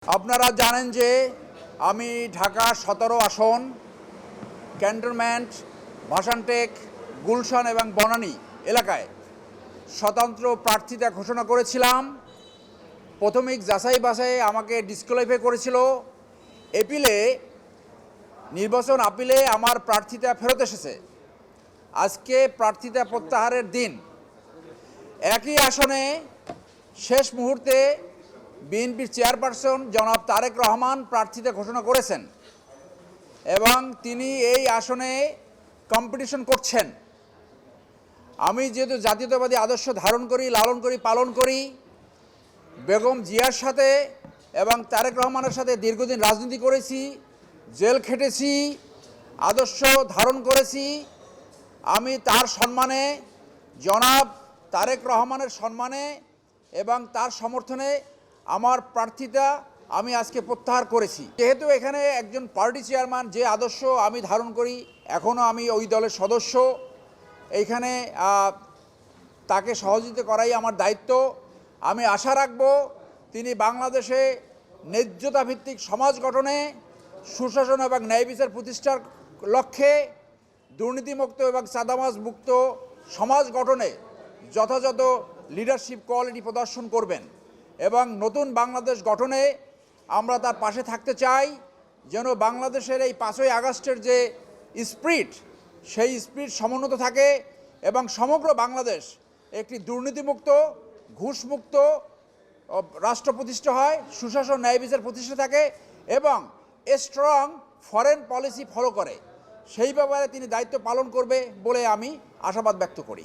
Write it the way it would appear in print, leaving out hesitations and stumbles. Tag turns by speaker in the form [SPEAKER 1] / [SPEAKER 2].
[SPEAKER 1] আপনারা জানেন যে আমি ঢাকা 17 আসন ক্যান্টনমেন্ট, ভাসানটেক, গুলশান এবং বনানী এলাকায় স্বতন্ত্র প্রার্থিতা ঘোষণা করেছিলাম। প্রাথমিক যাচাই বাছাই আমাকে ডিসকোয়ালিফাই করেছিল। নির্বাচন আপিলে আমার প্রার্থিতা ফেরত এসেছে। আজকে প্রার্থিতা প্রত্যাহারের দিন। একই আসনে শেষ মুহূর্তে বিএনপির চেয়ারপারসন জনাব তারেক রহমান প্রার্থিতা ঘোষণা করেছেন এবং তিনি এই আসনে কম্পিটিশন করছেন। আমি যেহেতু জাতীয়তাবাদী আদর্শ ধারণ করি, লালন করি, পালন করি, বেগম জিয়ার সাথে এবং তারেক রহমানের সাথে দীর্ঘদিন রাজনীতি করেছি, জেল খেটেছি, আদর্শ ধারণ করেছি। আমি তার সম্মানে, জনাব তারেক রহমানের সম্মানে এবং তার সমর্থনে আমার প্রার্থিতা আমি আজকে প্রত্যাহার করেছি। যেহেতু এখানে একজন পার্টি চেয়ারম্যান যে আদর্শ আমি ধারণ করি, এখনও আমি ওই দলের সদস্য, এইখানে তাকে সহযোগিতা করাই আমার দায়িত্ব। আমি আশা রাখব তিনি বাংলাদেশে ন্যায্যতাভিত্তিক সমাজ গঠনে, সুশাসন এবং ন্যায় বিচার প্রতিষ্ঠার লক্ষ্যে দুর্নীতিমুক্ত এবং চাঁদাবাজ মুক্ত সমাজ গঠনে যথাযথ লিডারশিপ কোয়ালিটি প্রদর্শন করবেন এবং নতুন বাংলাদেশ গঠনে আমরা তার পাশে থাকতে চাই, যেন বাংলাদেশের এই 5ই আগস্টের যে স্পিরিট, সেই স্পিরিট সমুন্নত থাকে এবং সমগ্র বাংলাদেশ একটি দুর্নীতিমুক্ত, ঘুষমুক্ত রাষ্ট্র প্রতিষ্ঠা হয়, সুশাসন ন্যায় বিচার প্রতিষ্ঠা থাকে এবং স্ট্রং ফরেন পলিসি ফলো করে। সেই ব্যাপারে তিনি দায়িত্ব পালন করবে বলে আমি আশাবাদ ব্যক্ত করি।